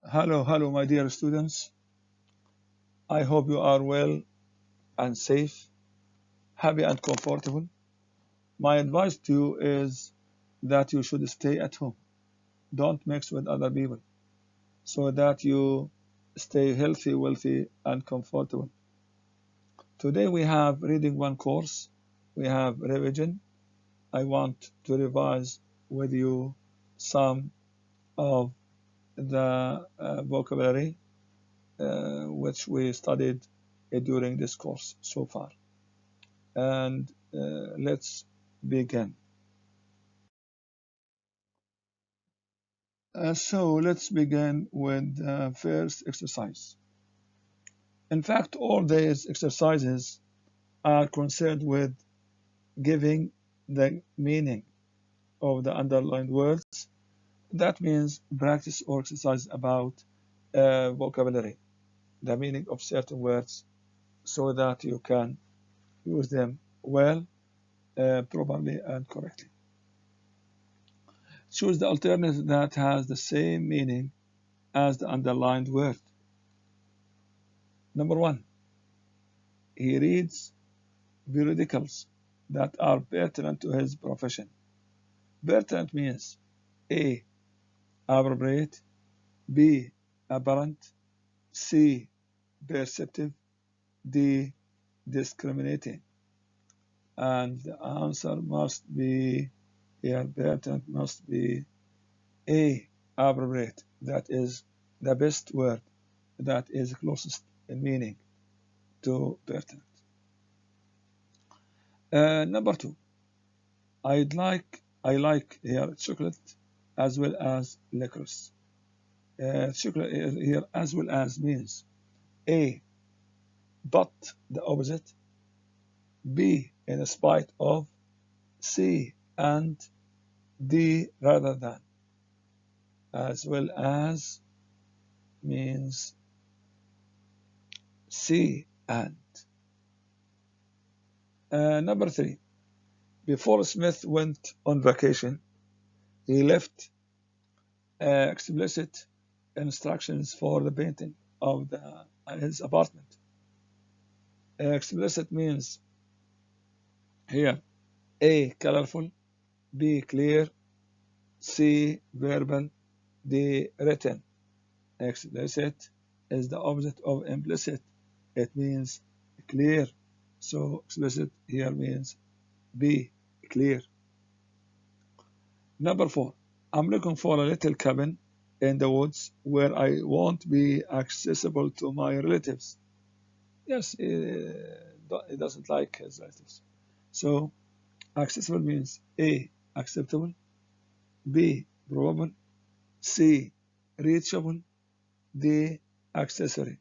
Hello, my dear students. I hope you are well and safe, happy and comfortable. My advice to you is that you should stay at home. Don't mix with other people so that you stay healthy, wealthy, and comfortable. Today we have reading one course. We have revision. I want to revise with you some of the vocabulary which we studied during this course so far. And let's begin. So let's begin with the first exercise. In fact, all these exercises are concerned with giving the meaning of the underlined words. That means practice or exercise about vocabulary, the meaning of certain words, so that you can use them well, properly, and correctly. Choose the alternative that has the same meaning as the underlined word. Number one, he reads periodicals that are pertinent to his profession. Pertinent means A. Appropriate, B. Apparent, C. Perceptive, D. Discriminating. And the answer must be here, pertinent must be A. Appropriate. That is the best word that is closest in meaning to pertinent. Number two, I like here chocolate as well as licorice. Chocolate here as well as means A, but the opposite, B, in spite of, C, and D, rather than. As well as means C and. Number three, before Smith went on vacation, he left explicit instructions for the painting of his apartment. Explicit means here A. Colorful, B. Clear, C. Verbal, D. Written. Explicit is the opposite of implicit. It means clear. So explicit here means B. Clear. Number four, I'm looking for a little cabin in the woods where I won't be accessible to my relatives. Yes, he doesn't like his relatives. So accessible means A. Acceptable, B. Probable, C. Reachable, D. Accessory.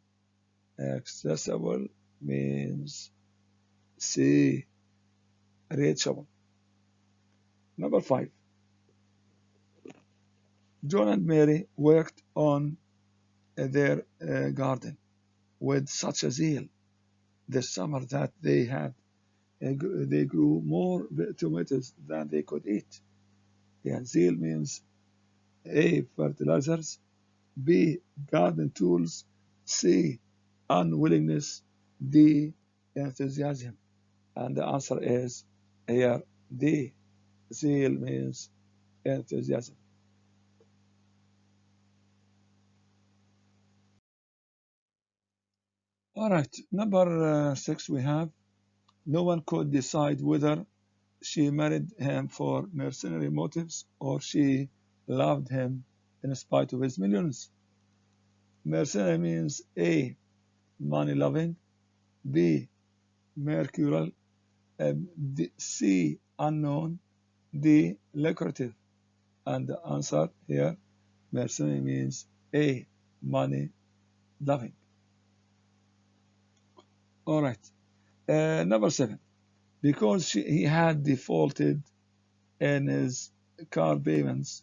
Accessible means C. Reachable. Number five, John and Mary worked on their garden with such a zeal this summer that they grew more tomatoes than they could eat. Yeah, zeal means A. Fertilizers, B. Garden tools, C. Unwillingness, D. Enthusiasm. And the answer is here D. Zeal means enthusiasm. All right, number six we have no one could decide whether she married him for mercenary motives or she loved him in spite of his millions. Mercenary means A. Money loving, B. Mercurial, C. Unknown, D. Lucrative. And the answer here, mercenary means A. Money loving. All right. Number seven. Because he had defaulted in his car payments,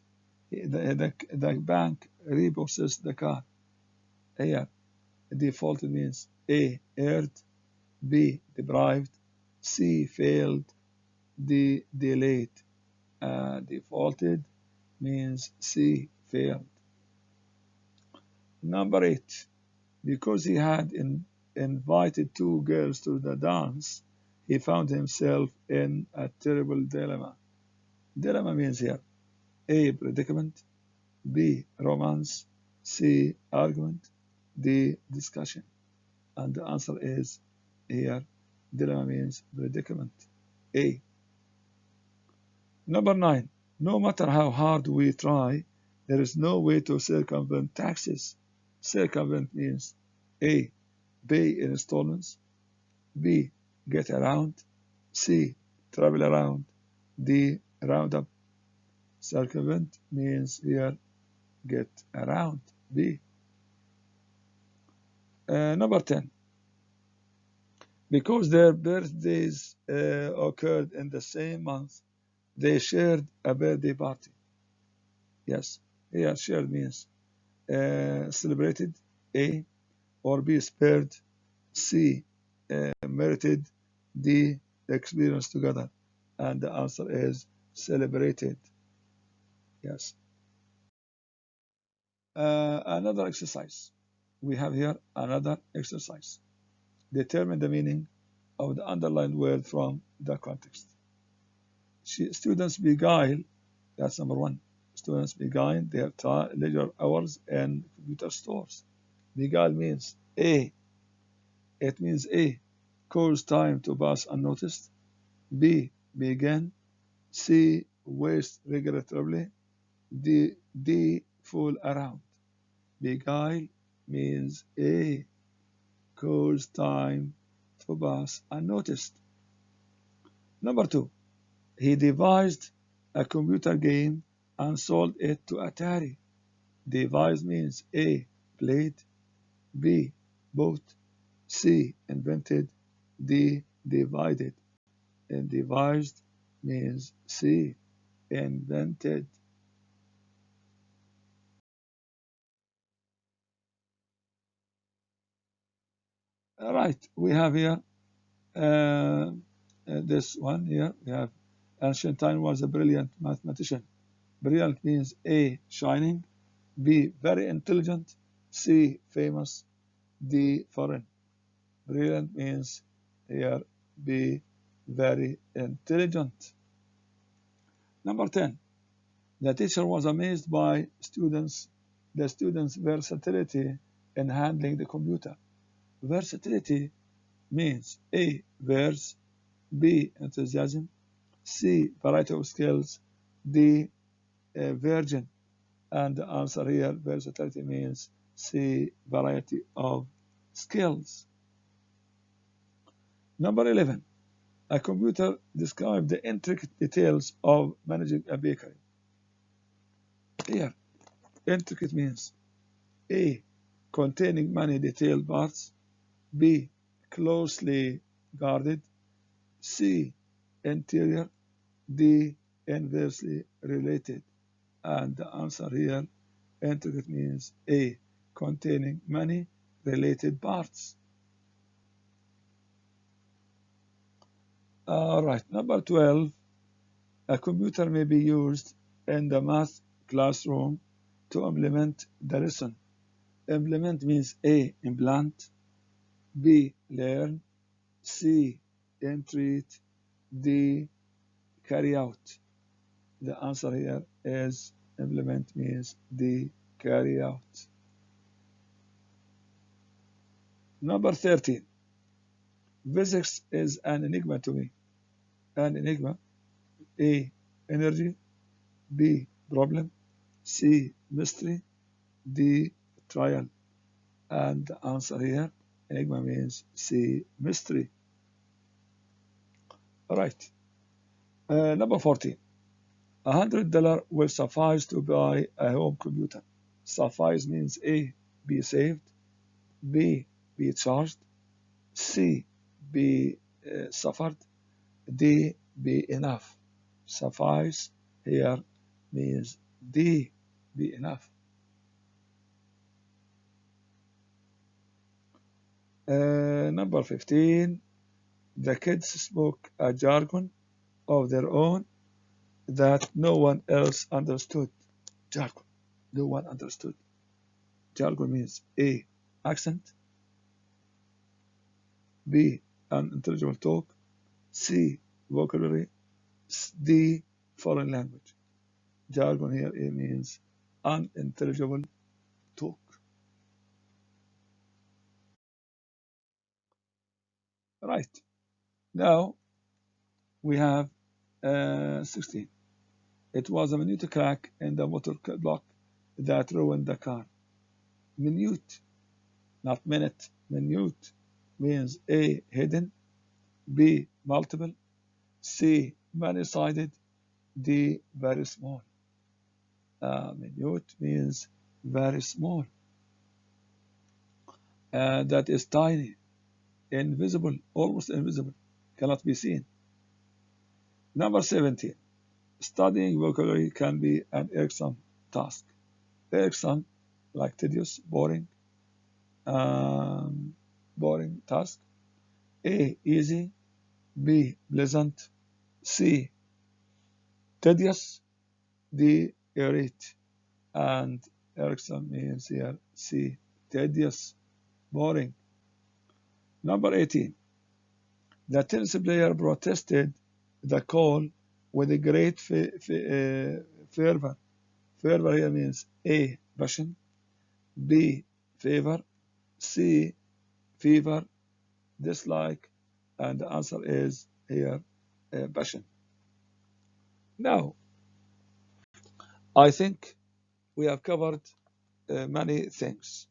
the bank repossessed the car. Here, defaulted means A. Erred, B. Deprived, C. Failed, D. Delayed. Defaulted means C. Failed. Number 8, because he had invited two girls to the dance, he found himself in a terrible dilemma. Dilemma means here A. Predicament, B. Romance, C. Argument, D. Discussion. And the answer is here dilemma means predicament. A. Number 9, no matter how hard we try, there is no way to circumvent taxes. Circumvent means A. Pay in installments, B. Get around, C. Travel around, D. Round up. Circumvent means here get around, B. Number 10, because their birthdays occurred in the same month, they shared a birthday party. Yes, here shared means celebrated, A, or B, spared, C, merited, D, experienced together. And the answer is celebrated. Yes. Another exercise. We have here another exercise. Determine the meaning of the underlined word from the context. Students beguile, that's number 1. Students beguile their leisure hours in computer stores. Beguile means A. It means A. Cause time to pass unnoticed. B. Begin. C. Waste regrettably. D. Fool around. Beguile means A. Cause time to pass unnoticed. Number 2. He devised a computer game and sold it to Atari. Devised means A. Played, B. Bought, C. Invented, D. Divided. And devised means C. Invented. All right, we have here this one here. We have ancient time was a brilliant mathematician. Brilliant means A. Shining, B. Very intelligent, C. Famous, D. Foreign. Brilliant means here B. Very intelligent. Number 10. The teacher was amazed by the students' versatility in handling the computer. Versatility means A. Verse, B. Enthusiasm, C. Variety of skills, D. Virgin. And the answer here, versatility means C. Variety of skills. Number 11. A computer describes the intricate details of managing a bakery. Here, intricate means A. Containing many detailed parts, B. Closely guarded, C. Interior, D. Inversely related. And the answer here, intricate means A. Containing many related parts. All right, number 12. A computer may be used in the math classroom to implement the lesson. Implement means A. Implant, B. Learn, C. Entreat, D. Carry out. The answer here is implement means D. Carry out. Number 13. Physics is an enigma to me. An enigma. A. Energy, B. Problem, C. Mystery, D. Trial. And the answer here, enigma means C. Mystery. All right. Number 14. $100 will suffice to buy a home computer. Suffice means A. Be saved, B. Be charged, C. Be suffered, D. Be enough. Suffice here means D. Be enough. Number 15. The kids spoke a jargon of their own that no one else understood. Jargon. No one understood. Jargon means A. Accent, B. Unintelligible talk, C. Vocabulary, D. Foreign language. Jargon here it means unintelligible talk. Right. Now we have 16. It was a minute crack in the motor block that ruined the car. Minute, not minute. Minute means A. Hidden, B. Multiple, C. Many-sided, D. Very small. Minute means very small. That is tiny, invisible, almost invisible, cannot be seen. Number 17. Studying vocabulary can be an irksome task. Irksome, like tedious, boring task. A. Easy, B. Pleasant, C. Tedious, D. Irrite. And irksome means here C. Tedious, boring. Number 18. The tennis player protested the call with a great fervor. Fervor here means A. Passion, B. Favor, C. Fever, dislike, and the answer is here passion. Now, I think we have covered many things.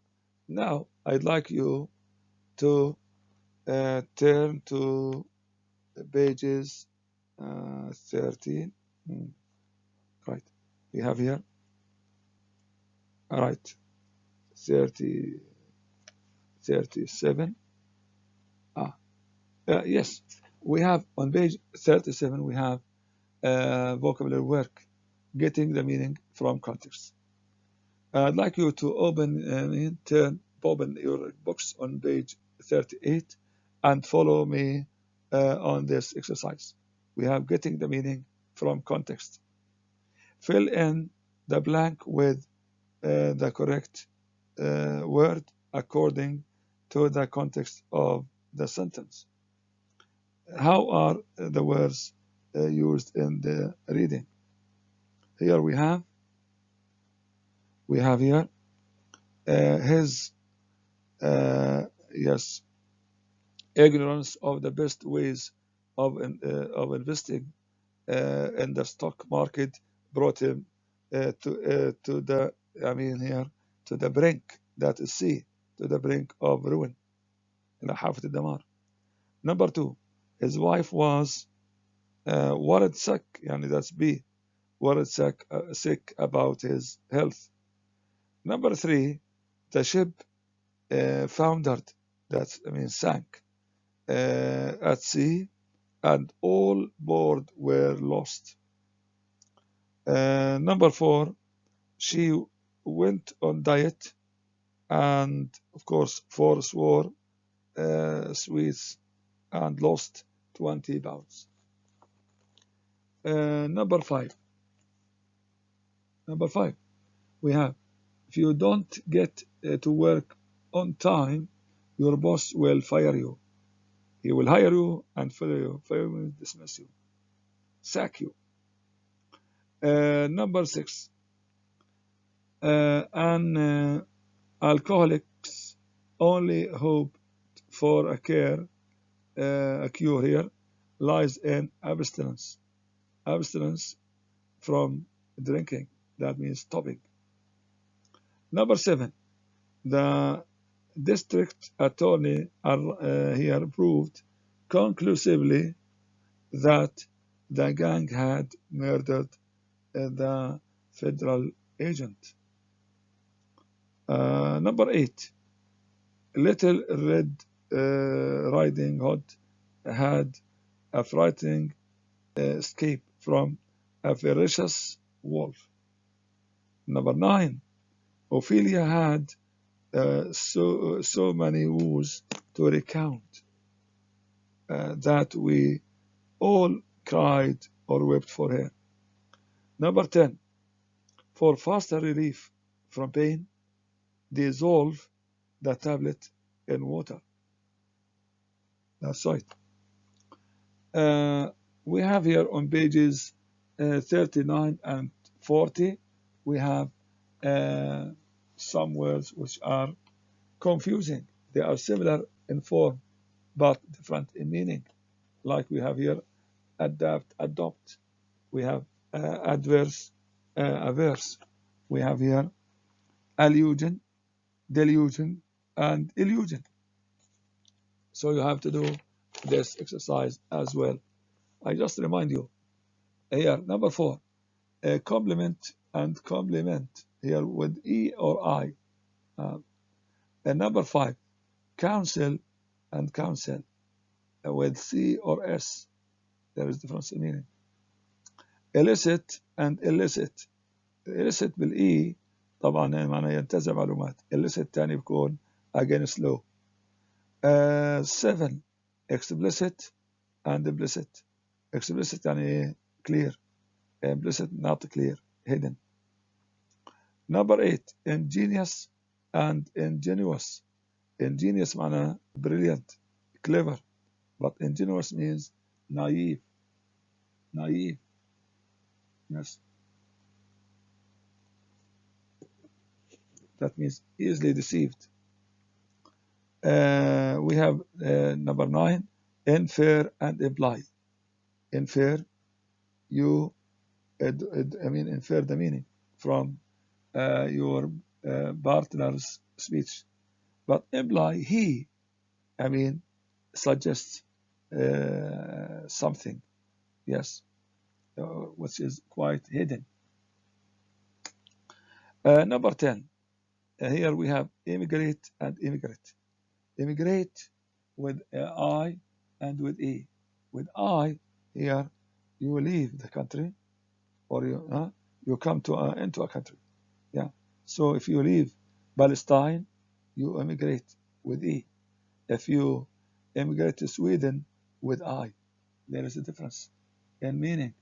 Now, I'd like you to turn to pages 13. Right, we have here. All right, 30, 37. Yes, we have on page 37, we have vocabulary work, getting the meaning from context. I'd like you to open your books on page 38 and follow me on this exercise. We have getting the meaning from context. Fill in the blank with the correct word according to the context of the sentence. How are the words used in the reading? Here we have here his yes, ignorance of the best ways of investing in the stock market brought him to the to the brink, that is C, to the brink of ruin. إلى حافة الدمار. Number 2, his wife was worried sick, that's B, worried sick about his health. Number 3, the ship foundered, that means sank, at sea, and all board were lost. Number 4, she went on diet and, of course, forswore sweets and lost 20 pounds. Number 5, we have, if you don't get to work on time, your boss will fire you. He will hire you and fire you, dismiss you, sack you. Number 6, an alcoholics only hope for a cure here lies in abstinence. Abstinence from drinking, that means stopping. Number 7, the district attorney here proved conclusively that the gang had murdered the federal agent. Number 8, Little Red Riding Hood had a frightening escape from a ferocious wolf. Number 9, Ophelia had so many woes to recount that we all cried or wept for her. Number 10, for faster relief from pain, dissolve the tablet in water. That's right. We have here on pages 39 and 40, we have some words which are confusing. They are similar in form, but different in meaning. Like we have here adapt, adopt. We have adverse, averse. We have here allusion, delusion, and illusion. So you have to do this exercise as well. I just remind you here, number 4, complement and complement here with E or I. And number 5, counsel and counsel with C or S. There is difference in meaning. Illicit and illicit. illicit بالإي طبعا معناه ينتزع معلومات. illicit تاني بيكون against law. 7 explicit and implicit. explicit يعني clear. implicit not clear, hidden. Number 8 ingenious and ingenuous. ingenious معناه brilliant, clever, but ingenuous means naive. naive. Yes. That means easily deceived. We have number 9, infer and imply. Infer, you, infer the meaning from your partner's speech. But imply, he, suggests something, yes, which is quite hidden. Number 10, here we have immigrate and immigrate. Immigrate with I and with E. With I, here, you leave the country, or you come to into a country. Yeah. So if you leave Palestine, you immigrate with E. If you immigrate to Sweden with I, there is a difference in meaning.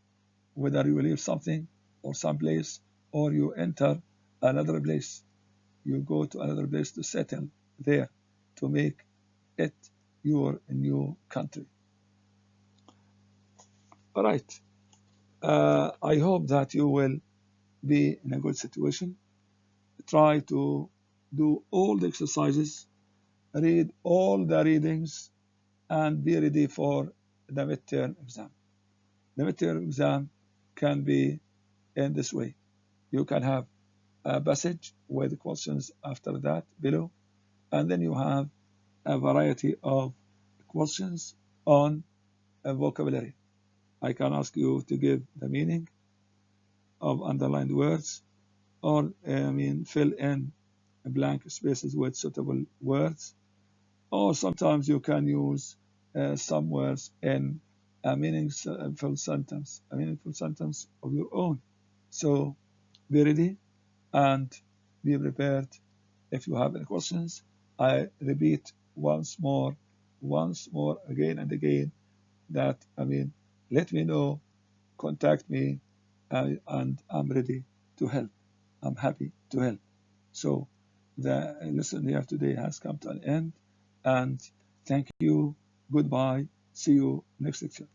Whether you leave something or some place, or you enter another place, you go to another place to settle there, to make it your new country. All right. I hope that you will be in a good situation. Try to do all the exercises, read all the readings, and be ready for the midterm exam. The midterm exam can be in this way. You can have a passage with questions after that below, and then you have a variety of questions on a vocabulary. I can ask you to give the meaning of underlined words, or fill in blank spaces with suitable words, or sometimes you can use some words in a meaningful sentence of your own. So be ready and be prepared. If you have any questions, I repeat once more, again and again, that let me know, contact me, and I'm ready to help. I'm happy to help. So the lesson here today has come to an end, and thank you. Goodbye. See you next lecture.